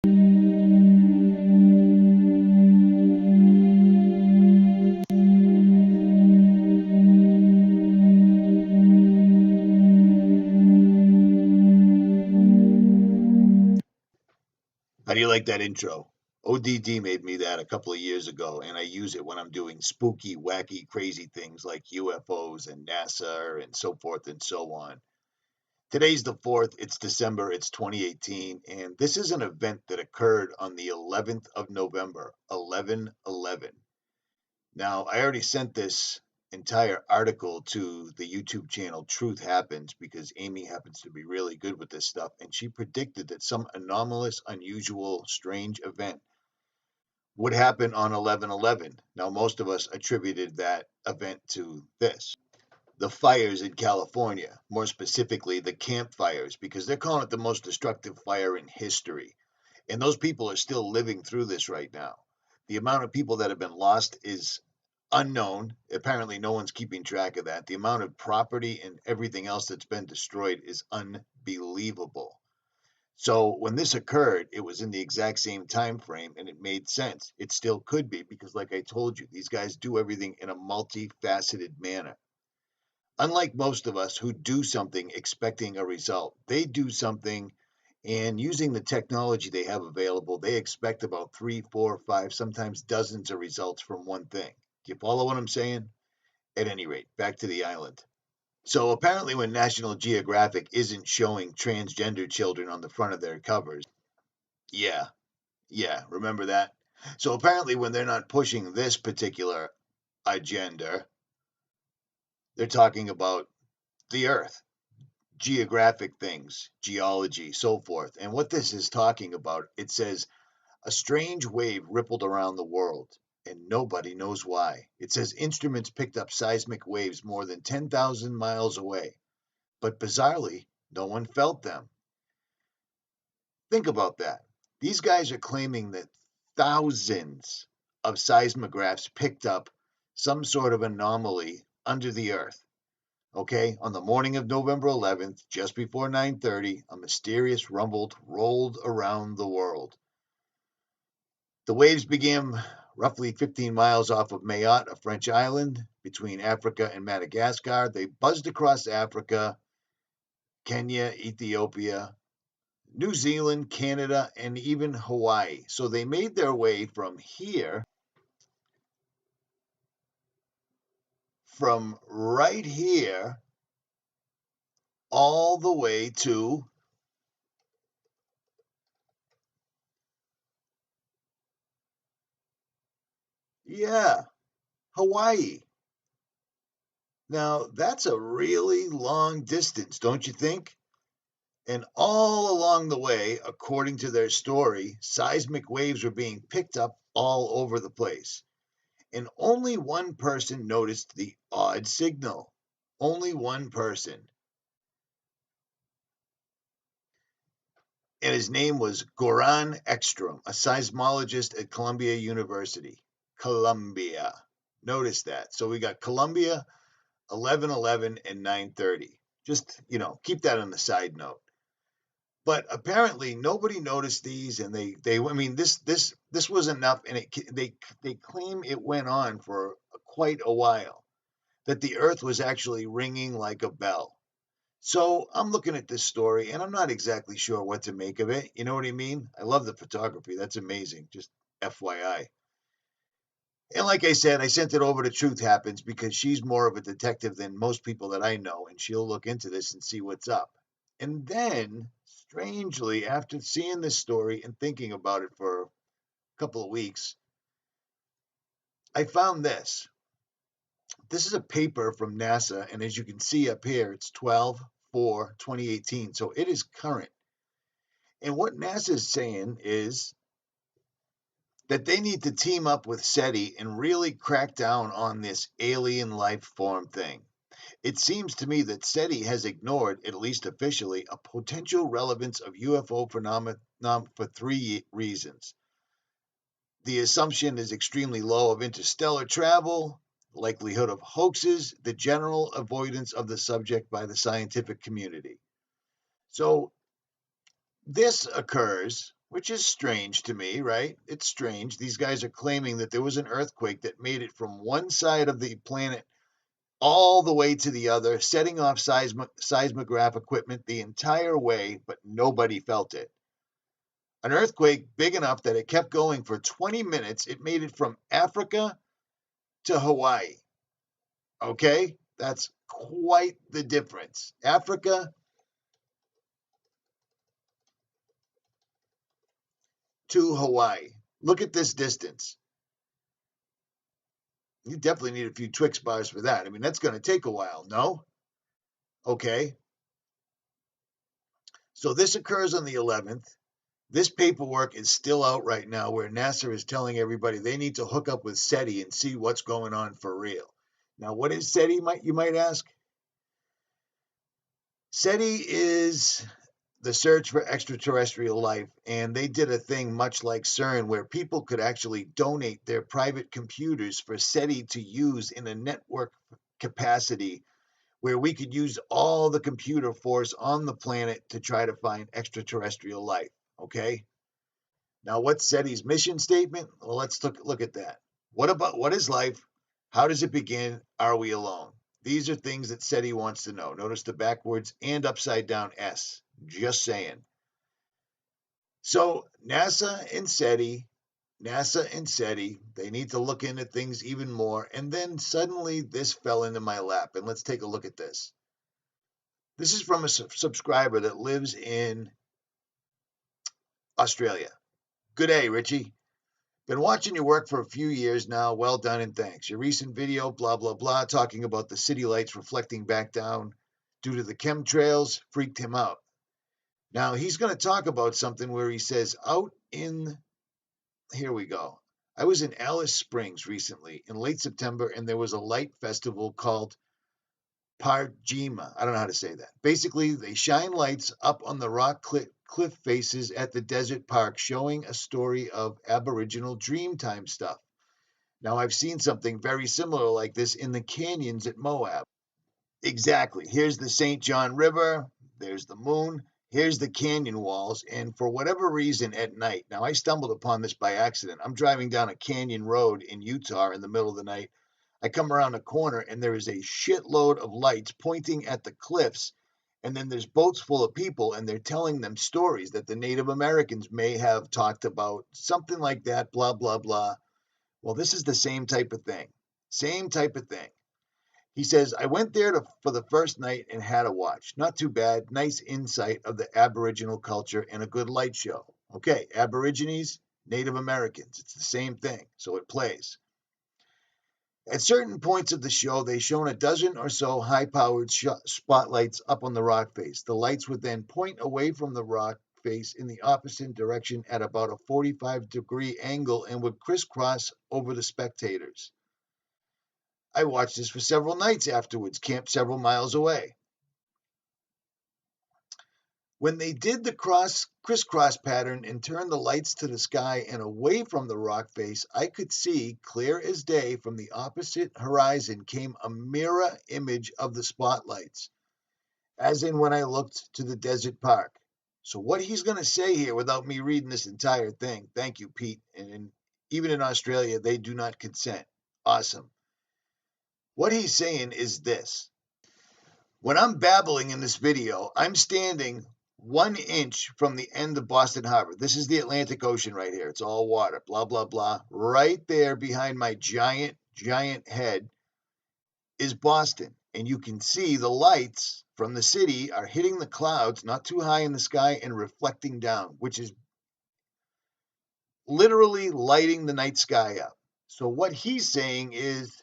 How do you like that intro? ODD made me that a couple of years ago, and I use it when I'm doing spooky, wacky, crazy things like UFOs and NASA and so forth and so on. Today's the 4th, it's December, it's 2018, and this is an event that occurred on the 11th of November, 11/11. Now, I already sent this entire article to the YouTube channel Truth Happens because Amy happens to be really good with this stuff, and she predicted that some anomalous, unusual, strange event would happen on 11/11. Now, most of us attributed that event to this: the fires in California, more specifically the Camp Fires, because they're calling it the most destructive fire in history. And those people are still living through this right now. The amount of people that have been lost is unknown. Apparently, no one's keeping track of that. The amount of property and everything else that's been destroyed is unbelievable. So when this occurred, it was in the exact same time frame, and it made sense. It still could be because, like I told you, these guys do everything in a multifaceted manner. Unlike most of us who do something expecting a result, they do something and using the technology they have available, they expect about three, four, five, sometimes dozens of results from one thing. Do you follow what I'm saying? At any rate, back to the island. So apparently, when National Geographic isn't showing transgender children on the front of their covers, yeah, yeah, remember that? So apparently, when they're not pushing this particular agenda, they're talking about the Earth, geographic things, geology, so forth. And what this is talking about, it says a strange wave rippled around the world, and nobody knows why. It says instruments picked up seismic waves more than 10,000 miles away, but bizarrely, no one felt them. Think about that. These guys are claiming that thousands of seismographs picked up some sort of anomaly under the earth. Okay, on the morning of November 11th, just before 9:30, a mysterious rumble rolled around the world. The waves began roughly 15 miles off of Mayotte, a French island between Africa and Madagascar. They buzzed across Africa, Kenya, Ethiopia, New Zealand, Canada, and even Hawaii. So they made their way from here, from right here, all the way to yeah, Hawaii. Now, that's a really long distance, don't you think? And all along the way, according to their story, seismic waves were being picked up all over the place. And only one person noticed the odd signal. Only one person. And his name was Goran Ekstrom, a seismologist at Columbia University. Columbia. Notice that. So we got Columbia, 11/11, and 9:30. Just, keep that on the side note. But apparently nobody noticed these, and they I mean this was enough, and they claim it went on for quite a while, that the earth was actually ringing like a bell. So I'm looking at this story and I'm not exactly sure what to make of it. You know what I mean? I love the photography. That's amazing. Just FYI. And like I said, I sent it over to Truth Happens because she's more of a detective than most people that I know, and she'll look into this and see what's up. And then, strangely, after seeing this story and thinking about it for a couple of weeks, I found this. This is a paper from NASA, and as you can see up here, it's 12/4/2018, so it is current. And what NASA is saying is that they need to team up with SETI and really crack down on this alien life form thing. It seems to me that SETI has ignored, at least officially, a potential relevance of UFO phenomena for three reasons. The assumption is extremely low of interstellar travel, likelihood of hoaxes, the general avoidance of the subject by the scientific community. So this occurs which is strange to me, right? It's strange. These guys are claiming that there was an earthquake that made it from one side of the planet all the way to the other, setting off seismograph equipment the entire way, but nobody felt it. An earthquake big enough that it kept going for 20 minutes. It made it from Africa to Hawaii. Okay? That's quite the difference. Africa to Hawaii. Look at this distance. You definitely need a few Twix bars for that. I mean, that's going to take a while, no? Okay. So this occurs on the 11th. This paperwork is still out right now where NASA is telling everybody they need to hook up with SETI and see what's going on for real. Now, what is SETI, you might ask? SETI is the search for extraterrestrial life, and they did a thing much like CERN where people could actually donate their private computers for SETI to use in a network capacity where we could use all the computer force on the planet to try to find extraterrestrial life. Okay? Now, what's SETI's mission statement? Well, let's look at that. What is life? How does it begin? Are we alone? These are things that SETI wants to know. Notice the backwards and upside down S. Just saying. So NASA and SETI, they need to look into things even more. And then suddenly this fell into my lap. And let's take a look at this. This is from a subscriber that lives in Australia. Good day, Richie. Been watching your work for a few years now. Well done and thanks. Your recent video, blah, blah, blah, talking about the city lights reflecting back down due to the chemtrails freaked him out. Now, he's going to talk about something where he says, here we go. I was in Alice Springs recently in late September, and there was a light festival called Parjima. I don't know how to say that. Basically, they shine lights up on the rock cliff faces at the desert park, showing a story of Aboriginal Dreamtime stuff. Now, I've seen something very similar like this in the canyons at Moab. Exactly. Here's the St. John River. There's the moon. Here's the canyon walls. And for whatever reason at night, now I stumbled upon this by accident. I'm driving down a canyon road in Utah in the middle of the night. I come around a corner and there is a shitload of lights pointing at the cliffs. And then there's boats full of people and they're telling them stories that the Native Americans may have talked about, something like that, blah, blah, blah. Well, this is the same type of thing. Same type of thing. He says, I went there for the first night and had a watch. Not too bad. Nice insight of the Aboriginal culture and a good light show. Okay, Aborigines, Native Americans. It's the same thing. So it plays. At certain points of the show, they shone a dozen or so high-powered spotlights up on the rock face. The lights would then point away from the rock face in the opposite direction at about a 45-degree angle and would crisscross over the spectators. I watched this for several nights afterwards, camped several miles away. When they did the crisscross pattern and turned the lights to the sky and away from the rock face, I could see, clear as day, from the opposite horizon came a mirror image of the spotlights, as in when I looked to the desert park. So what he's going to say here without me reading this entire thing, thank you, Pete, and even in Australia, they do not consent. Awesome. What he's saying is this. When I'm babbling in this video, I'm standing 1 inch from the end of Boston Harbor. This is the Atlantic Ocean right here. It's all water, blah, blah, blah. Right there behind my giant head is Boston. And you can see the lights from the city are hitting the clouds, not too high in the sky, and reflecting down, which is literally lighting the night sky up. So what he's saying is,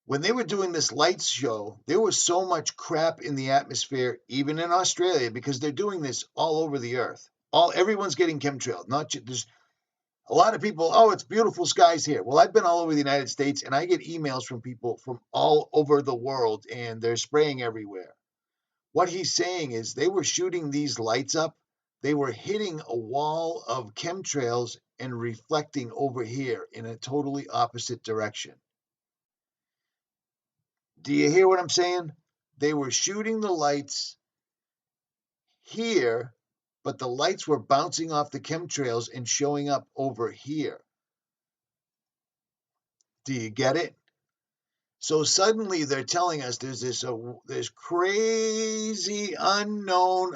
when they were doing this lights show, there was so much crap in the atmosphere, even in Australia, because they're doing this all over the earth. Everyone's getting chemtrailed. There's a lot of people. Oh, it's beautiful skies here. Well, I've been all over the United States, and I get emails from people from all over the world, and they're spraying everywhere. What he's saying is they were shooting these lights up. They were hitting a wall of chemtrails and reflecting over here in a totally opposite direction. Do you hear what I'm saying? They were shooting the lights, here, but the lights were bouncing off the chemtrails and showing up over here. Do you get it? So suddenly they're telling us there's this crazy unknown,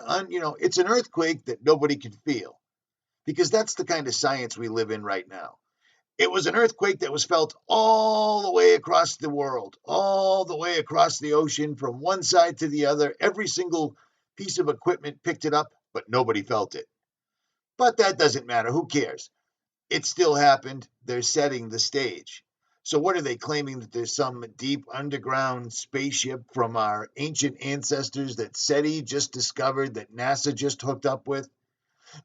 it's an earthquake that nobody can feel, because that's the kind of science we live in right now. It was an earthquake that was felt all the way across the world, all the way across the ocean, from one side to the other. Every single piece of equipment picked it up, but nobody felt it. But that doesn't matter. Who cares? It still happened. They're setting the stage. So, what are they claiming? That there's some deep underground spaceship from our ancient ancestors that SETI just discovered, that NASA just hooked up with?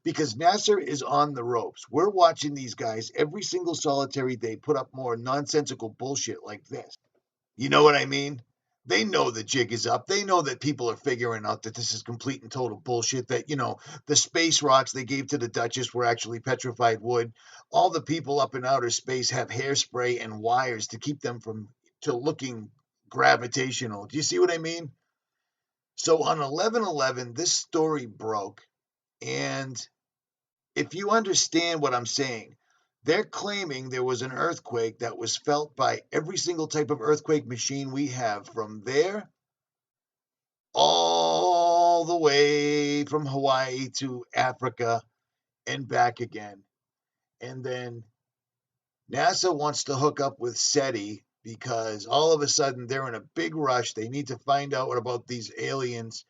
Because NASA is on the ropes. We're watching these guys every single solitary day put up more nonsensical bullshit like this. You know what I mean? They know the jig is up. They know that people are figuring out that this is complete and total bullshit. That, the space rocks they gave to the Duchess were actually petrified wood. All the people up in outer space have hairspray and wires to keep them to looking gravitational. Do you see what I mean? So on 11/11, this story broke. And if you understand what I'm saying, they're claiming there was an earthquake that was felt by every single type of earthquake machine we have, from there all the way from Hawaii to Africa and back again. And then NASA wants to hook up with SETI because all of a sudden they're in a big rush. They need to find out what about these aliens.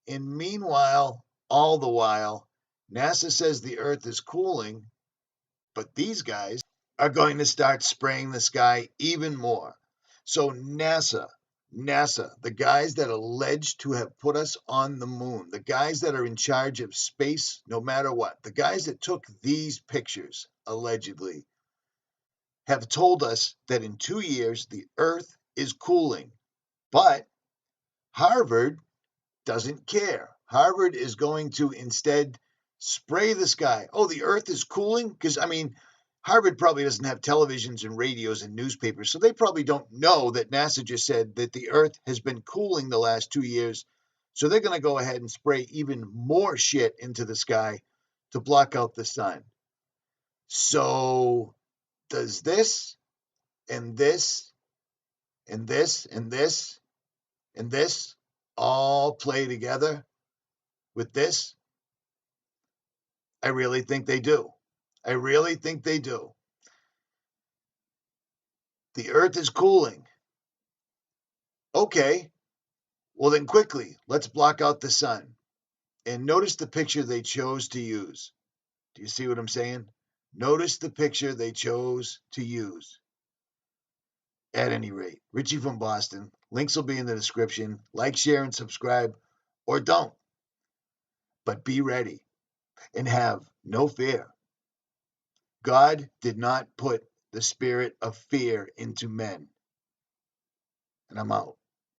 And meanwhile, all the while, NASA says the Earth is cooling, but these guys are going to start spraying the sky even more. So NASA, the guys that are alleged to have put us on the moon, the guys that are in charge of space, no matter what, the guys that took these pictures, allegedly, have told us that in 2 years the Earth is cooling. But Harvard doesn't care. Harvard is going to instead spray the sky. Oh, the Earth is cooling? Because, Harvard probably doesn't have televisions and radios and newspapers, so they probably don't know that NASA just said that the Earth has been cooling the last 2 years. So they're going to go ahead and spray even more shit into the sky to block out the sun. So does this and this and this and this and this all play together with this? I really think they do. I really think they do. The Earth is cooling. Okay, well then quickly, let's block out the sun. And notice the picture they chose to use. Do you see what I'm saying? Notice the picture they chose to use. At any rate, Richie from Boston. Links will be in the description. Like, share, and subscribe, or don't. But be ready and have no fear. God did not put the spirit of fear into men. And I'm out.